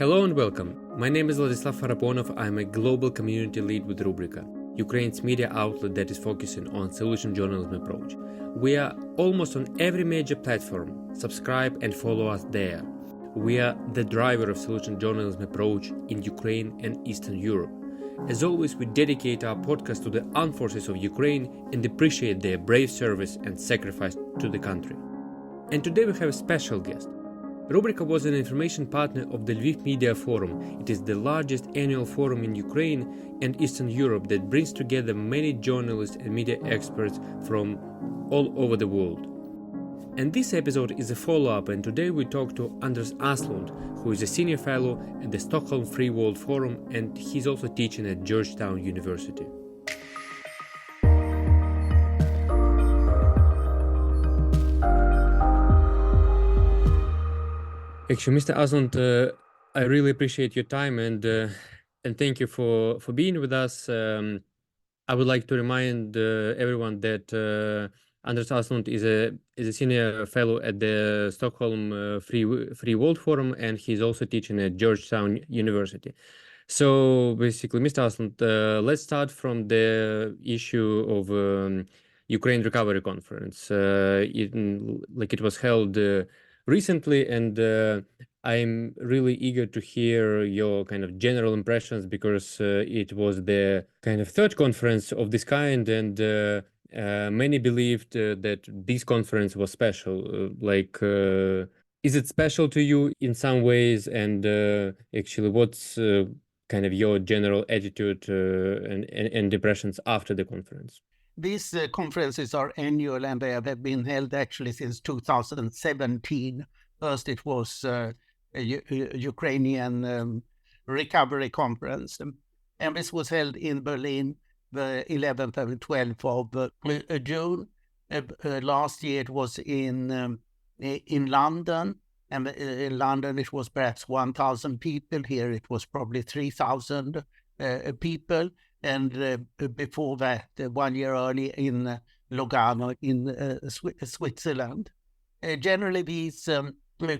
Hello and welcome. My name is Vladislav Faraponov. I'm a global community lead with Rubryka, Ukraine's media outlet that is focusing on solution journalism approach. We are almost on every major platform. Subscribe and follow us there. We are the driver of solution journalism approach in Ukraine and Eastern Europe. As always, we dedicate our podcast to the armed forces of Ukraine and appreciate their brave service and sacrifice to the country. And today we have a special guest. Rubryka was an information partner of the Lviv Media Forum. It is the largest annual forum in Ukraine and Eastern Europe that brings together many journalists and media experts from all over the world. And this episode is a follow-up, and today we talk to Anders Åslund, who is a senior fellow at the Stockholm Free World Forum, and he's also teaching at Georgetown University. Actually, Mr. Åslund, I really appreciate your time and thank you for being with us. I would like to remind everyone that Anders Åslund is a senior fellow at the Stockholm Free World Forum, and he's also teaching at Georgetown University. So basically, Mr. Åslund, let's start from the issue of Ukraine Recovery Conference. It was held recently, and I'm really eager to hear your kind of general impressions, because it was the kind of third conference of this kind, and many believed that this conference was special. Is it special to you in some ways? And actually, what's kind of your general attitude and impressions after the conference? These conferences are annual, and they have been held actually since 2017. First, it was a Ukrainian Recovery Conference, and this was held in Berlin the 11th and 12th of June. Last year it was in London, and in London it was perhaps 1,000 people. Here it was probably 3,000 people. And before that, 1 year early in Lugano in Switzerland. Generally, these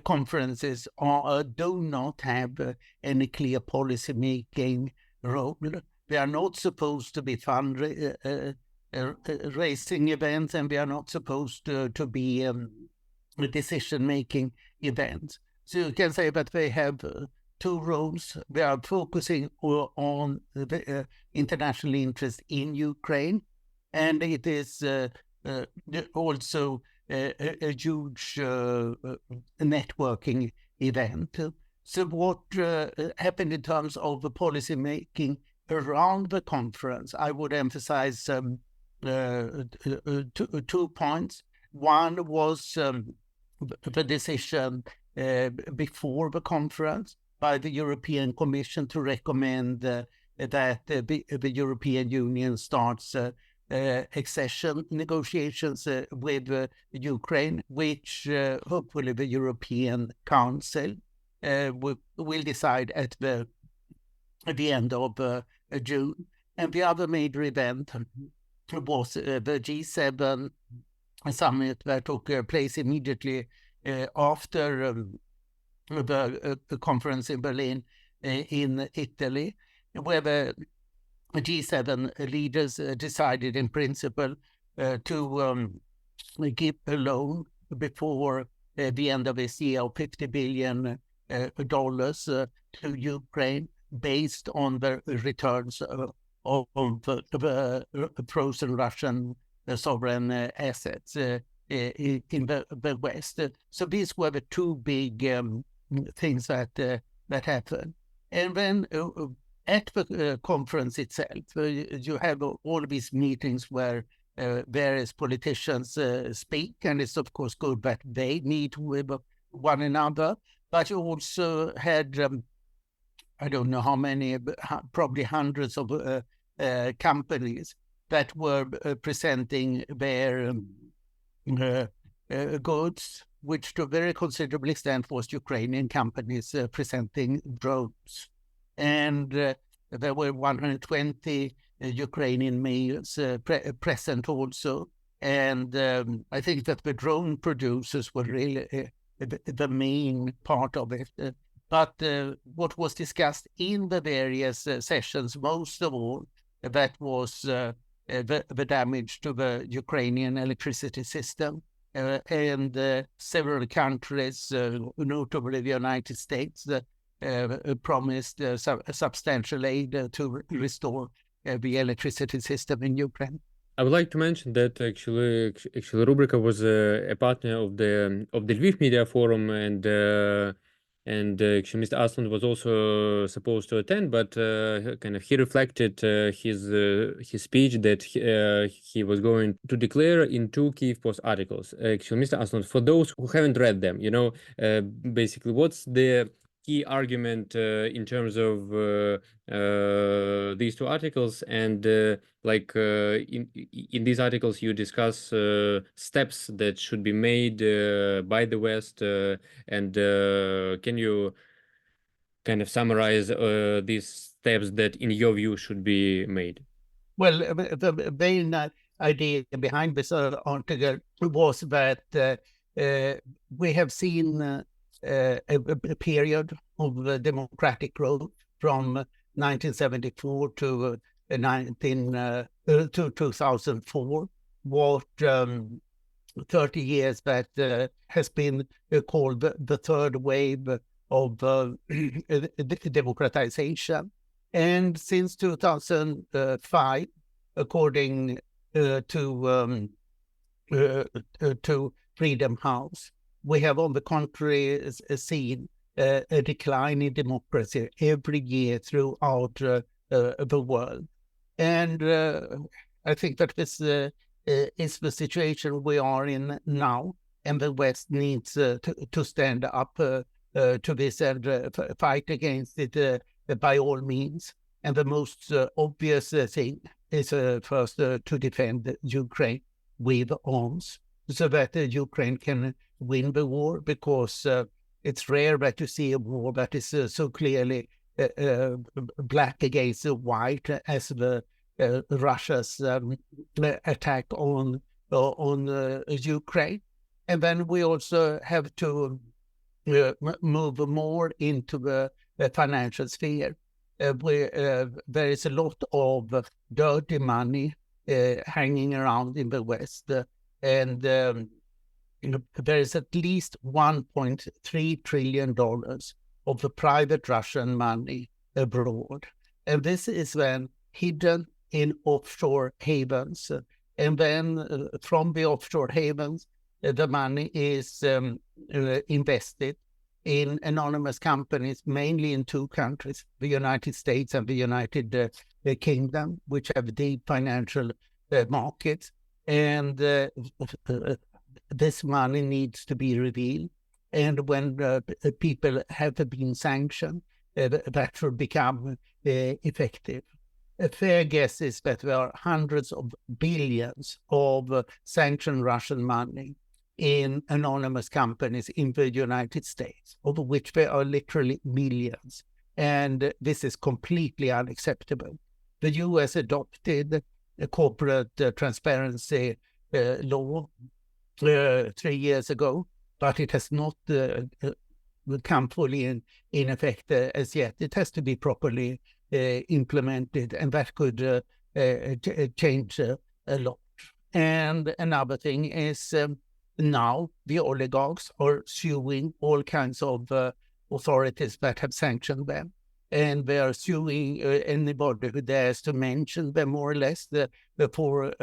conferences do not have any clear policy-making role. They are not supposed to be fundraising events, and they are not supposed to be decision-making events. So you can say that they have two roles. They are focusing on the international interest in Ukraine, and it is also a huge networking event. So what happened in terms of the policy making around the conference, I would emphasize 2 points. One was the decision before the conference by the European Commission to recommend that the European Union starts accession negotiations with Ukraine, which hopefully the European Council will decide at the end of June. And the other major event was the G7 summit that took place immediately after the conference in Berlin in Italy, where the G7 leaders decided in principle to give a loan before the end of this year of $50 billion to Ukraine, based on the returns of the frozen Russian sovereign assets in the West. So these were the two big things that happened. And then at the conference itself, you have all these meetings where various politicians speak, and it's of course good that they meet with one another. But you also had, I don't know how many, probably hundreds of companies that were presenting their goods, which to a very considerable extent was Ukrainian companies presenting drones. And there were 120 Ukrainian males present also. And I think that the drone producers were really the main part of it. But what was discussed in the various sessions, most of all, that was the damage to the Ukrainian electricity system. And several countries, notably the United States, promised substantial aid to restore the electricity system in Ukraine. I would like to mention that actually Rubryka was a partner of the Lviv Media Forum, and actually Mr. Åslund was also supposed to attend, but kind of he reflected his speech that he was going to declare in 2 Kyiv Post articles. Actually, Mr. Åslund, for those who haven't read them, basically what's the key argument in terms of these 2 articles, and in these articles you discuss steps that should be made by the West, and can you kind of summarize these steps that in your view should be made? Well, the main idea behind this article was that we have seen a period of democratic growth from 1974 to 2004, what 30 years that has been called the third wave of democratization. And since 2005, according to Freedom House, we have, on the contrary, seen a decline in democracy every year throughout the world. And I think that this is the situation we are in now, and the West needs to stand up to this and fight against it by all means. And the most obvious thing is first to defend Ukraine with arms, so that Ukraine can win the war, because it's rare that you see a war that is so clearly black against white as the Russia's attack on Ukraine. And then we also have to move more into the financial sphere, where there is a lot of dirty money hanging around in the West, and there is at least $1.3 trillion of the private Russian money abroad. And this is then hidden in offshore havens. And then from the offshore havens, the money is invested in anonymous companies, mainly in 2 countries, the United States and the United Kingdom, which have deep financial markets. And this money needs to be revealed. And when people have been sanctioned, that should become effective. A fair guess is that there are hundreds of billions of sanctioned Russian money in anonymous companies in the United States, of which there are literally millions. And this is completely unacceptable. The US adopted a corporate transparency law 3 years ago, but it has not come fully in effect as yet. It has to be properly implemented, and that could change a lot. And another thing is now the oligarchs are suing all kinds of authorities that have sanctioned them. And they are suing anybody who dares to mention them, more or less, for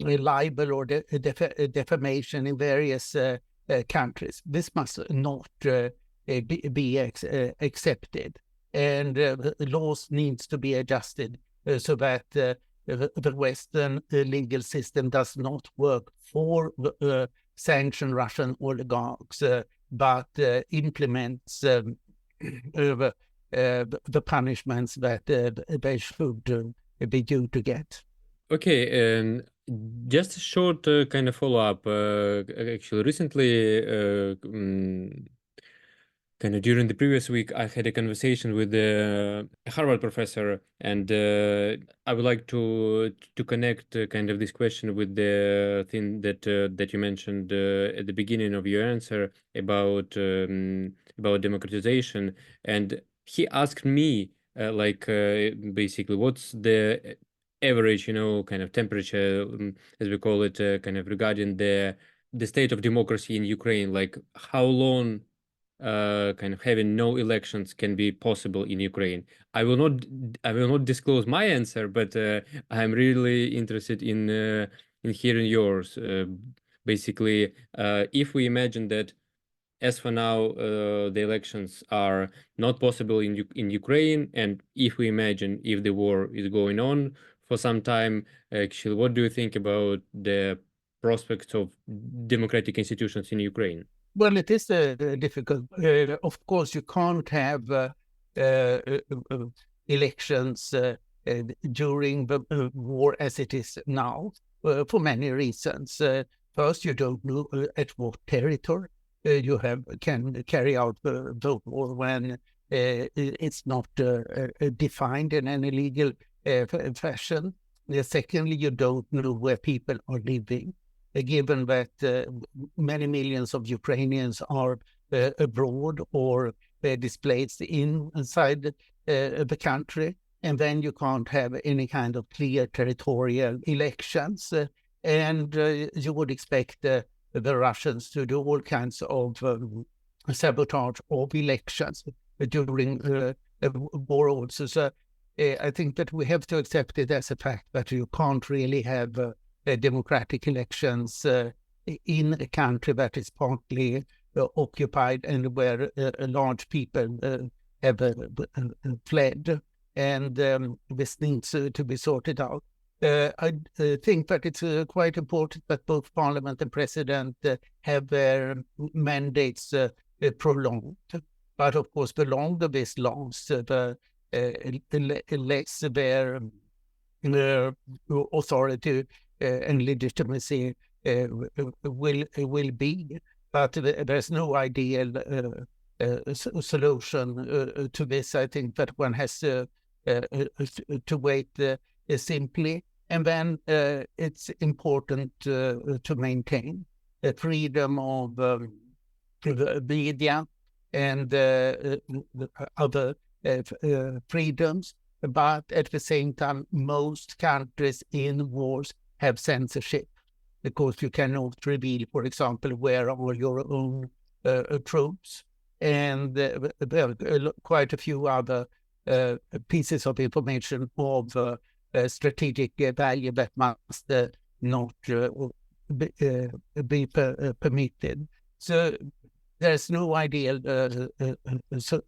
libel or defamation in various countries. This must not be accepted. And laws needs to be adjusted so that the Western legal system does not work for sanctioned Russian oligarchs, but implements the punishments that they should be due to get. Okay, just a short kind of follow-up. Actually, recently, kind of during the previous week, I had a conversation with a Harvard professor, and I would like to connect kind of this question with the thing that you mentioned at the beginning of your answer about democratization. And he asked me basically what's the average, kind of temperature, as we call it, kind of regarding the state of democracy in Ukraine, like how long kind of having no elections can be possible in Ukraine. I will not disclose my answer, but I'm really interested in hearing yours. Basically, if we imagine that as for now the elections are not possible in Ukraine, and if we imagine if the war is going on for some time, actually, what do you think about the prospects of democratic institutions in Ukraine? Well, it is difficult. Of course, you can't have elections during the war as it is now for many reasons. First, you don't know at what territory you can carry out the war when it's not defined in any legal fashion. Secondly, you don't know where people are living. Given that many millions of Ukrainians are abroad or displaced inside the country, and then you can't have any kind of clear territorial elections. And you would expect the Russians to do all kinds of sabotage of elections during war also. So I think that we have to accept it as a fact that you can't really have democratic elections in a country that is partly occupied and where large people have fled, and this needs to be sorted out. I think that it's quite important that both Parliament and President have their mandates prolonged. But of course, the longer this lasts, the less their authority and legitimacy will be. But there's no ideal solution to this. I think that one has to wait simply. And then it's important to maintain the freedom of the media and other freedoms. But at the same time, most countries in wars have censorship, because you cannot reveal, for example, where are your own troops, and there are quite a few other pieces of information of strategic value that must not be permitted. So there's no ideal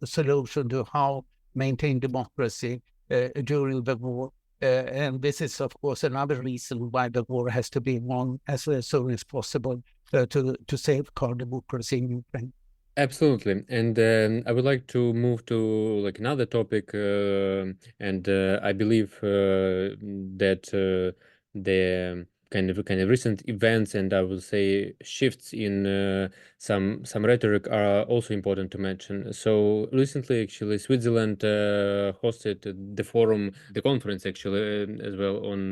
solution to how maintain democracy during the war. And this is, of course, another reason why the war has to be won as soon as possible to safeguard democracy in Ukraine. Absolutely. And I would like to move to like another topic, and I believe that the kind of recent events, and I would say shifts in some rhetoric, are also important to mention. So recently, actually, Switzerland hosted the conference actually as well, on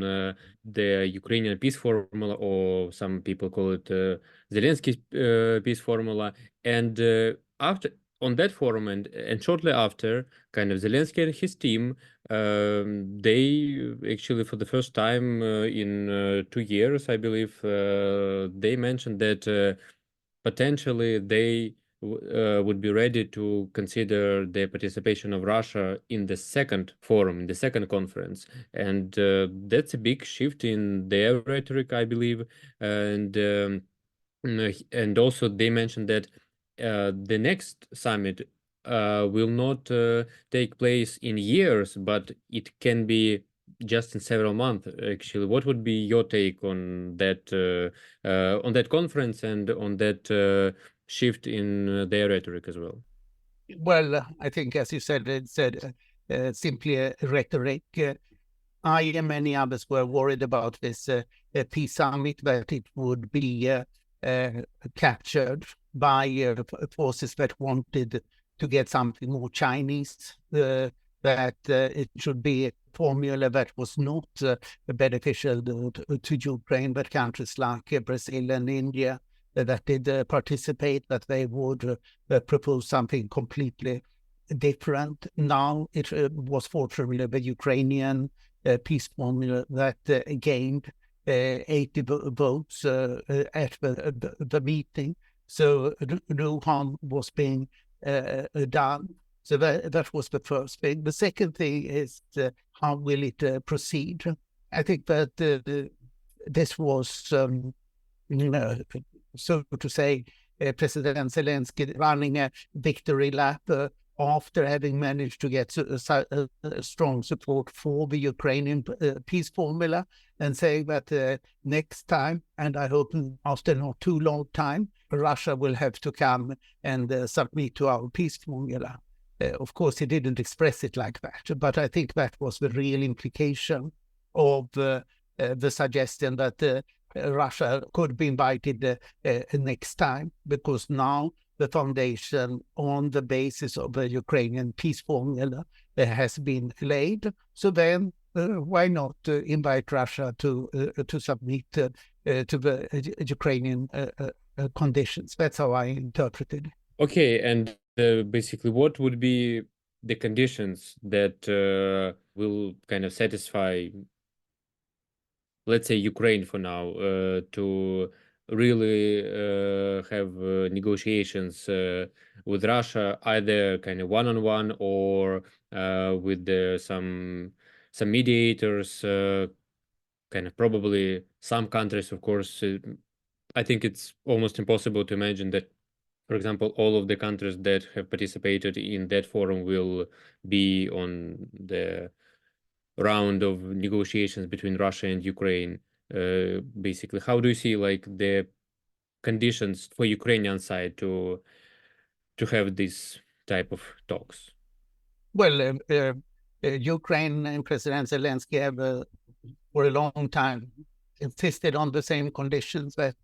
the Ukrainian peace formula, or some people call it Zelensky peace formula. And after on that forum, and shortly after, kind of Zelensky and his team, they actually, for the first time in 2 years, I believe, they mentioned that potentially they would be ready to consider the participation of Russia in the second forum, in the second conference. And that's a big shift in their rhetoric, I believe. And also they mentioned that the next summit will not take place in years, but it can be just in several months. Actually, what would be your take on that conference, and on that shift in their rhetoric as well? Well, I think, as you said, it's simply a rhetoric. I and many others were worried about this peace summit, that it would be captured by forces that wanted to get something more Chinese, that it should be a formula that was not beneficial to Ukraine, but countries like Brazil and India that did participate, that they would propose something completely different. Now it was fortunately the Ukrainian peace formula that gained 80 votes at the meeting. So no harm was being done. So that was the first thing. The second thing is how will it proceed? I think that this was, so to say, President Zelensky running a victory lap after having managed to get a strong support for the Ukrainian peace formula, and saying that next time, and I hope after not too long time, Russia will have to come and submit to our peace formula. Of course, he didn't express it like that, but I think that was the real implication of the suggestion that Russia could be invited next time, because now the foundation on the basis of the Ukrainian peace formula has been laid. So then why not invite Russia to submit to the Ukrainian conditions? That's how I interpreted it. Okay, and basically, what would be the conditions that will kind of satisfy, let's say, Ukraine for now, to really have negotiations with Russia, either kind of one-on-one or with some mediators, kind of probably some countries, of course. I think it's almost impossible to imagine that, for example, all of the countries that have participated in that forum will be on the round of negotiations between Russia and Ukraine. Basically, how do you see like the conditions for Ukrainian side to have this type of talks? Well, Ukraine and President Zelensky have for a long time insisted on the same conditions that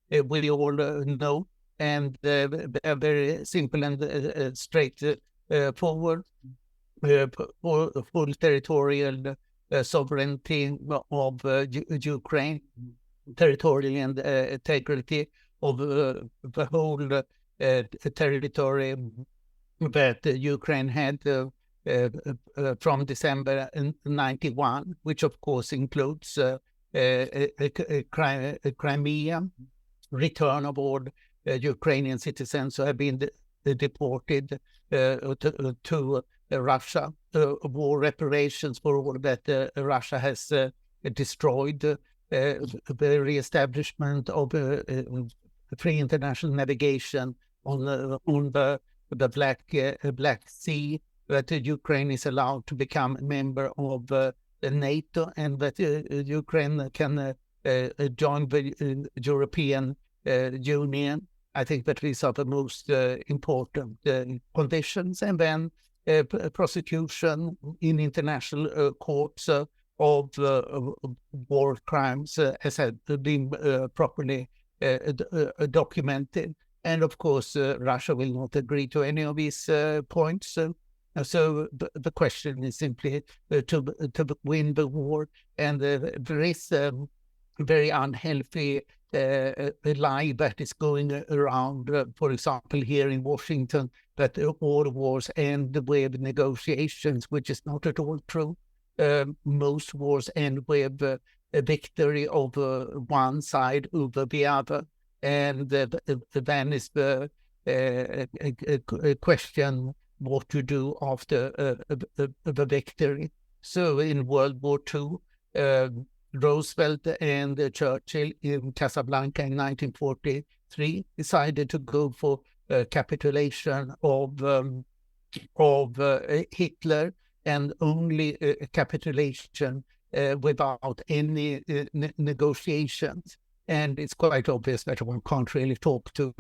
we all know, and are very simple and straightforward. Full territorial sovereignty of Ukraine, territorial and integrity of the whole territory that Ukraine had from December 91, which of course includes Crimea, return of all Ukrainian citizens who have been deported to Russia, war reparations for all that Russia has destroyed, the re-establishment of free international navigation on the Black Sea, that Ukraine is allowed to become a member of NATO, and that Ukraine can join the European Union. I think that these are the most important conditions. And then prosecution in international courts of war crimes has been properly documented. And of course, Russia will not agree to any of these points. So the question is simply to win the war. And there is a very unhealthy lie that is going around, for example, here in Washington, that all wars end with negotiations, which is not at all true. Most wars end with a victory of one side over the other. And then is the question what to do after the victory. So in World War II, Roosevelt and Churchill in Casablanca in 1943 decided to go for capitulation of Hitler, and only capitulation without any negotiations. And it's quite obvious that one can't really talk to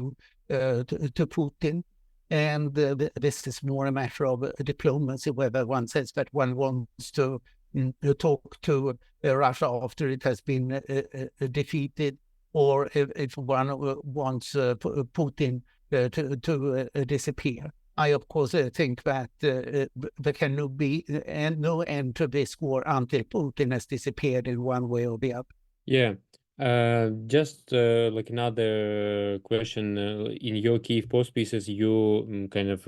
Putin. And this is more a matter of diplomacy, whether one says that one wants to talk to Russia after it has been defeated, or if one wants Putin to disappear. I, of course, think that there can be no end to this war until Putin has disappeared in one way or the other. Yeah. Just like another question, in your Kyiv post pieces, you kind of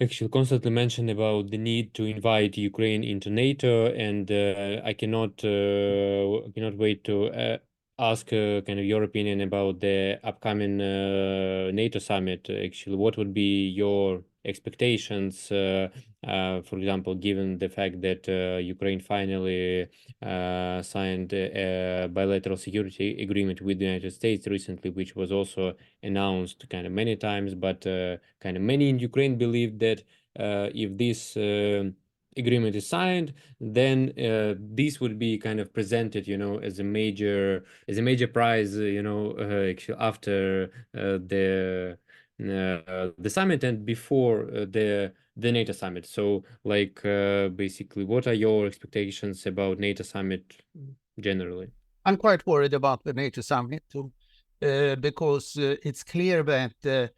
actually constantly mention about the need to invite Ukraine into NATO, and I cannot wait to ask kind of your opinion about the upcoming NATO summit. Actually, what would be your expectations, for example, given the fact that Ukraine finally signed a bilateral security agreement with the United States recently, which was also announced kind of many times, but kind of many in Ukraine believe that if this agreement is signed, then this would be kind of presented, as a major prize, actually after the summit and before the NATO summit. So, like, basically, what are your expectations about NATO summit generally? I'm quite worried about the NATO summit too, because it's clear that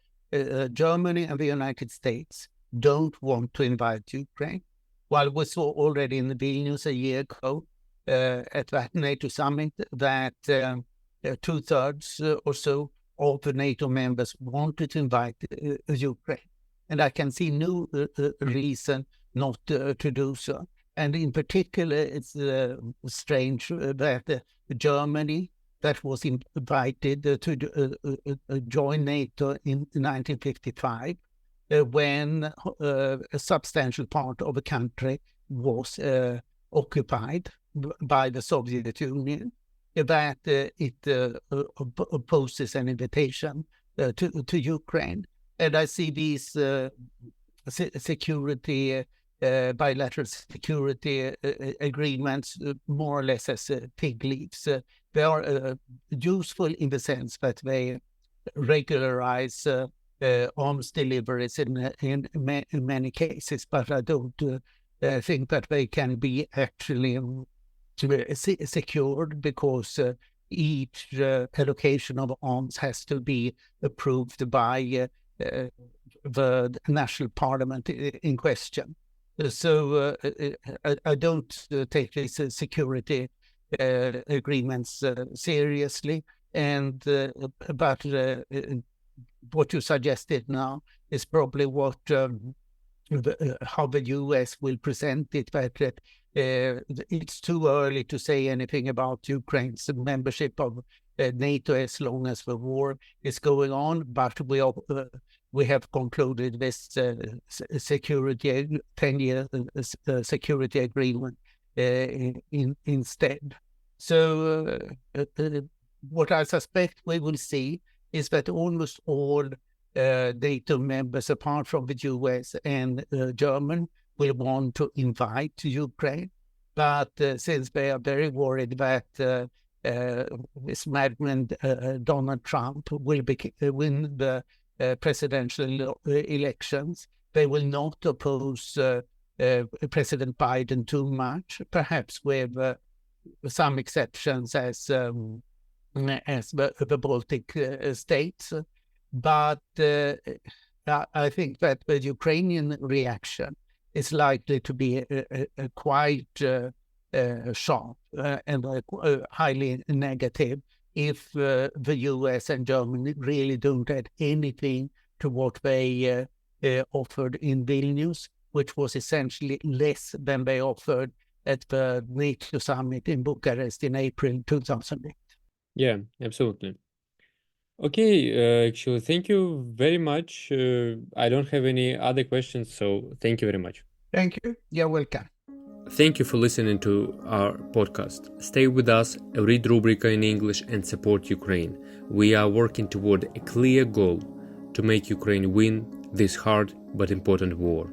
Germany and the United States don't want to invite Ukraine. While we saw already in Vilnius a year ago at that NATO summit that 2/3 or so of the NATO members wanted to invite Ukraine. And I can see no reason not to do so. And in particular, it's strange that Germany, that was invited to join NATO in 1955, when a substantial part of the country was occupied by the Soviet Union, that it opposes an invitation to Ukraine. And I see these bilateral security agreements more or less as fig leaves. They are useful in the sense that they regularize arms deliveries in many cases, but I don't think that they can be actually secured, because each allocation of arms has to be approved by the national parliament in question. So I don't take these security agreements seriously, and but what you suggested now is probably what how the US will present it, but it's too early to say anything about Ukraine's membership of NATO as long as the war is going on. But we have concluded this 10-year security agreement instead. So what I suspect we will see is that almost all NATO members, apart from the US and German, will want to invite Ukraine. But since they are very worried that this madman Donald Trump will win the presidential elections, they will not oppose President Biden too much, perhaps with some exceptions as the Baltic states. But I think that the Ukrainian reaction is likely to be quite sharp and highly negative if the US and Germany really don't add anything to what they offered in Vilnius, which was essentially less than they offered at the NATO summit in Bucharest in April 2008. Yeah, absolutely. Okay, actually, thank you very much. I don't have any other questions, so thank you very much. Thank you. You're welcome. Thank you for listening to our podcast. Stay with us, read Rubryka in English, and support Ukraine. We are working toward a clear goal: to make Ukraine win this hard but important war.